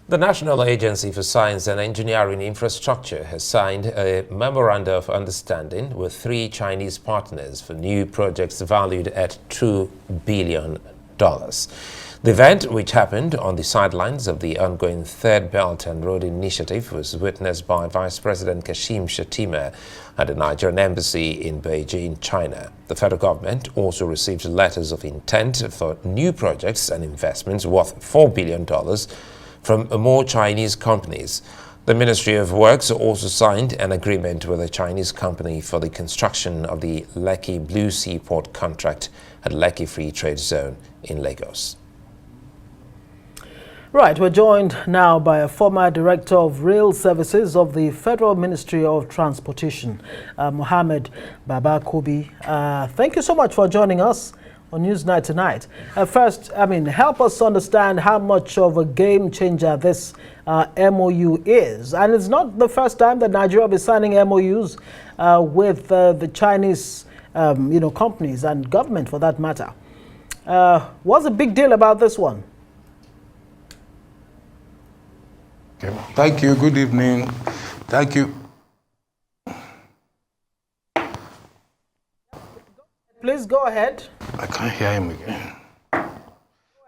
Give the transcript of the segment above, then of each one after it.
The National Agency for Science and Engineering Infrastructure has signed a memorandum of understanding with 3 Chinese partners for new projects valued at $2 billion. The event, which happened on the sidelines of the ongoing Third Belt and Road Initiative, was witnessed by Vice President Kashim Shettima at the Nigerian Embassy in Beijing, China. The federal government also received letters of intent for new projects and investments worth $4 billion from more Chinese companies. The Ministry of Works also signed an agreement with a Chinese company for the construction of the Lekki Blue Seaport contract at Lekki Free Trade Zone in Lagos. Right, we're joined now by a former Director of Rail Services of the Federal Ministry of Transportation, Mohammed Babakobi. Thank you so much for joining us on Newsnight tonight. First, help us understand how much of a game changer this MOU is. And it's not the first time that Nigeria will be signing MOUs with the Chinese companies and government for that matter. What's the big deal about this one? Okay. Thank you. Good evening. Thank you. Please go ahead. I can't hear him again.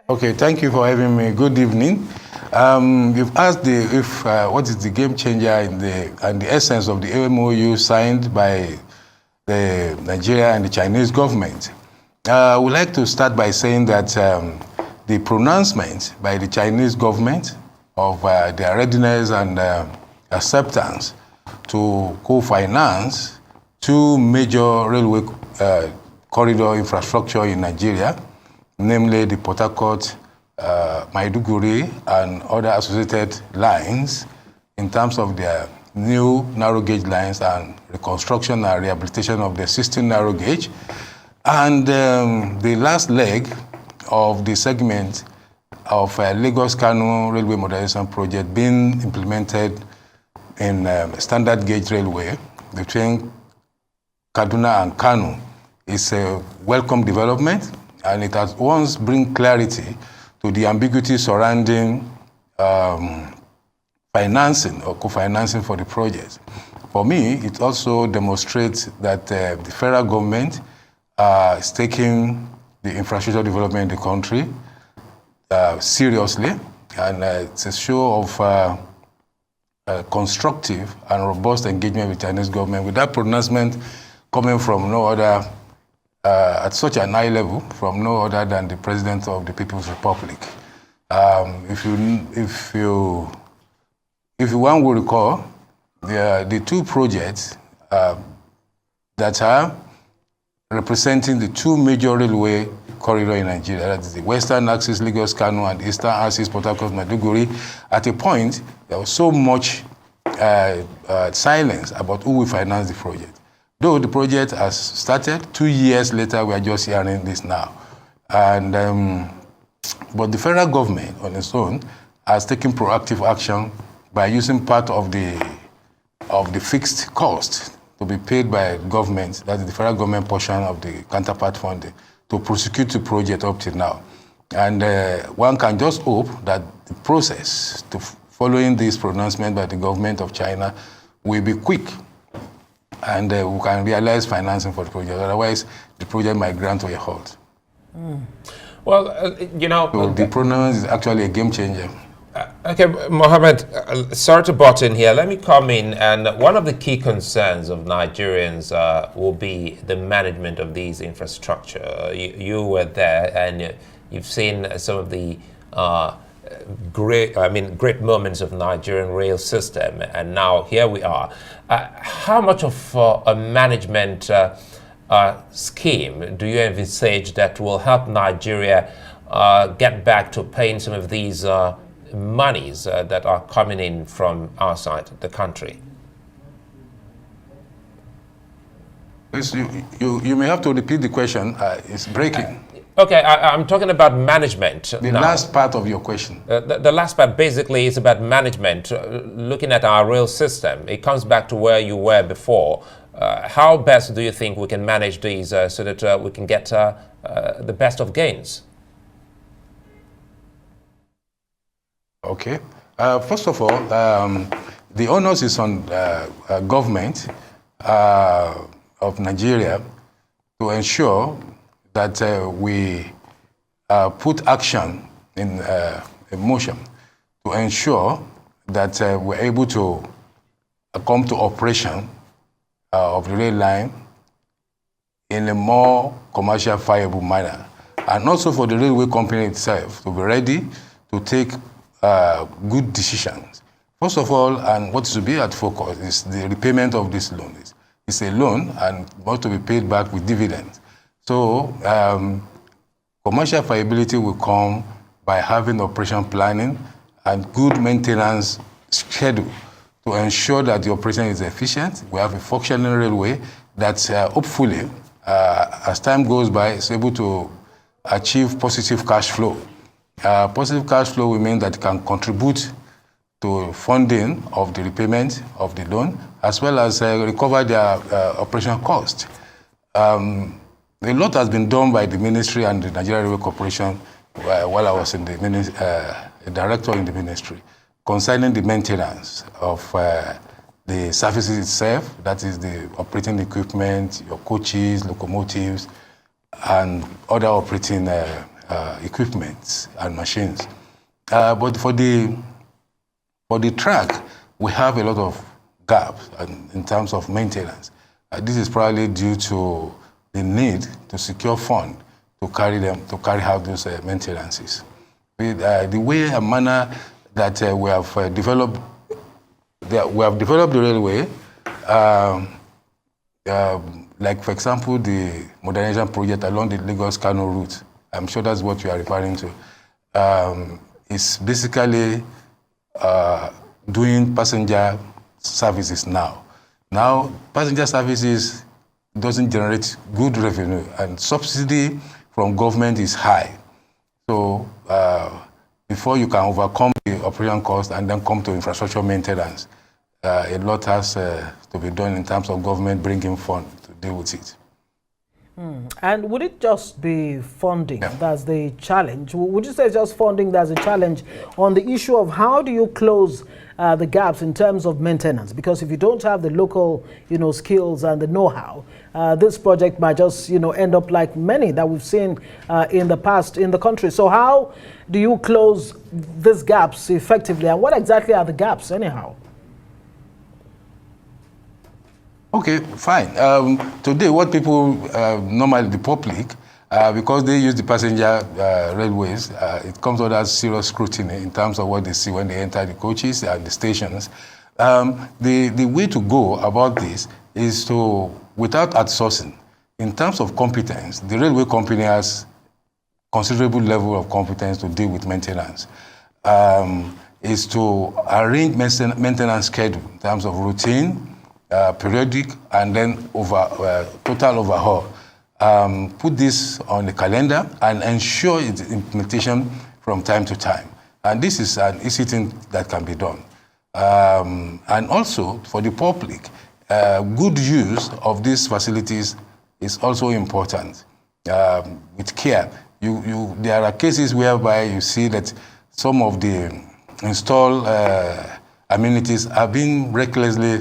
Okay, thank you for having me. Good evening. You've asked what is the game changer and the essence of the MOU signed by the Nigeria and the Chinese government. I would like to start by saying that the pronouncement by the Chinese government of their readiness and acceptance to co-finance 2 major railway corridor infrastructure in Nigeria, namely the Port Harcourt-Maiduguri and other associated lines in terms of their new narrow gauge lines and reconstruction and rehabilitation of the existing narrow gauge. And the last leg of the segment of Lagos-Kano railway modernization project being implemented in standard gauge railway between Kaduna and Kano is a welcome development, and it has once bring clarity to the ambiguity surrounding financing or co-financing for the project. For me, it also demonstrates that the federal government is taking the infrastructure development in the country seriously, and it's a show of constructive and robust engagement with Chinese government, with that pronouncement coming from no other, at such an high level, from no other than the President of the People's Republic. If one will recall, the 2 projects that are representing the 2 major railway corridor in Nigeria, that is the Western Axis Lagos-Kano and Eastern Axis Port Harcourt-Maiduguri. At a point, there was so much silence about who will finance the project. Though the project has started, 2 years later, we are just hearing this now. And but the federal government on its own has taken proactive action by using part of the fixed cost to be paid by government, that is the federal government portion of the counterpart funding, to prosecute the project up till now. And one can just hope that the process following this pronouncement by the government of China will be quick, and we can realize financing for the project. Otherwise, the project might grind to a halt. Well, So the pronouncement is actually a game changer. Okay, Mohammed, sorry to butt in here. Let me come in. And one of the key concerns of Nigerians will be the management of these infrastructure. You were there, and you've seen some of the great moments of Nigerian rail system. And now here we are. How much of a management scheme do you envisage that will help Nigeria get back to paying some of these monies that are coming in from outside the country? You may have to repeat the question. It's breaking. Okay, I'm talking about management. The last part of your question. The last part basically is about management. Looking at our rail system, it comes back to where you were before. How best do you think we can manage these so that we can get the best of gains? Okay. First of all, the onus is on government of Nigeria to ensure that we put action in motion to ensure that we're able to come to operation of the rail line in a more commercial viable manner. And also for the railway company itself to be ready to take good decisions. First of all, and what should be at focus is the repayment of this loan. It's a loan and must to be paid back with dividends. So commercial viability will come by having operation planning and good maintenance schedule to ensure that the operation is efficient. We have a functioning railway that hopefully, as time goes by, is able to achieve positive cash flow. Positive cash flow will mean that it can contribute to funding of the repayment of the loan, as well as recover their operational cost. A lot has been done by the ministry and the Nigeria Railway Corporation while I was in the a director in the ministry, concerning the maintenance of the services itself, that is the operating equipment, your coaches, locomotives, and other operating equipment and machines. But for the track, we have a lot of gaps in terms of maintenance. This is probably due to the need to secure funds to carry out those maintenances. The way and manner that we have developed the railway, like for example the modernization project along the Lagos-Kano route. I'm sure that's what you are referring to. It's basically doing passenger services now. Now, passenger services doesn't generate good revenue, and subsidy from government is high. So before you can overcome the operation cost and then come to infrastructure maintenance, a lot has to be done in terms of government bringing funds to deal with it. And would it just be funding that's the challenge? Would you say just funding that's a challenge on the issue of how do you close the gaps in terms of maintenance? Because if you don't have the local, skills and the know-how, this project might just, end up like many that we've seen in the past in the country. So how do you close these gaps effectively, and what exactly are the gaps anyhow? Okay, fine. Today, what people, normally the public, because they use the passenger railways, it comes under serious scrutiny in terms of what they see when they enter the coaches and the stations. The way to go about this is to, without outsourcing, in terms of competence, the railway company has considerable level of competence to deal with maintenance. Is to arrange maintenance schedule in terms of routine, periodic, and then total overhaul. Put this on the calendar and ensure its implementation from time to time. And this is an easy thing that can be done. And also, for the public, good use of these facilities is also important. With care, there are cases whereby you see that some of the installed amenities are being recklessly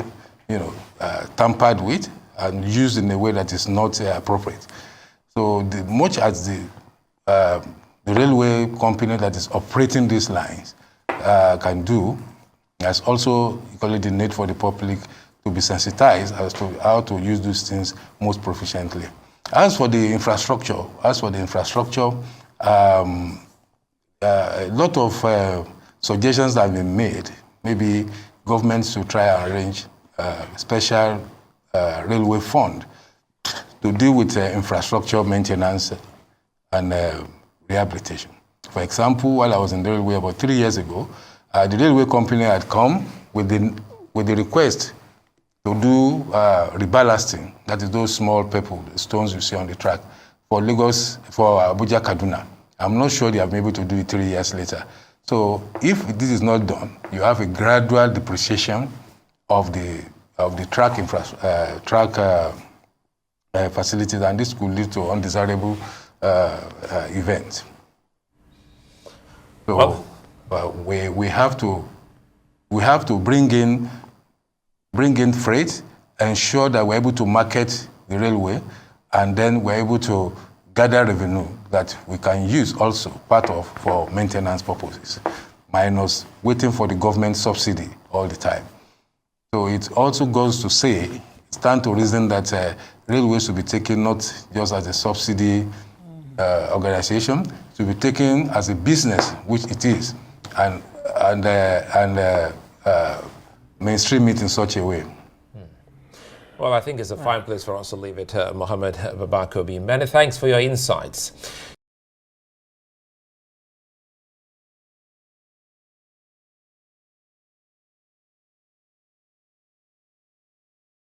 tampered with and used in a way that is not appropriate. So much as the railway company that is operating these lines can do, there's also equally the need for the public to be sensitized as to how to use these things most proficiently. As for the infrastructure, a lot of suggestions have been made. Maybe governments should try and arrange special railway fund to deal with infrastructure maintenance and rehabilitation. For example, while I was in the railway about 3 years ago, the railway company had come with the request to do reballasting, that is those small pebble stones you see on the track, for Abuja Kaduna. I'm not sure they have been able to do it 3 years later. So if this is not done, you have a gradual depreciation of the track facilities, and this could lead to undesirable events. So we have to we have to bring in freight, ensure that we're able to market the railway, and then we're able to gather revenue that we can use also part of for maintenance purposes, minus waiting for the government subsidy all the time. So it also goes to say, stand to reason that railways should be taken not just as a subsidy organization, to be taken as a business, which it is, and mainstream it in such a way. Well, I think it's a fine place for us to leave it, Mohammed Babakobi. Many thanks for your insights.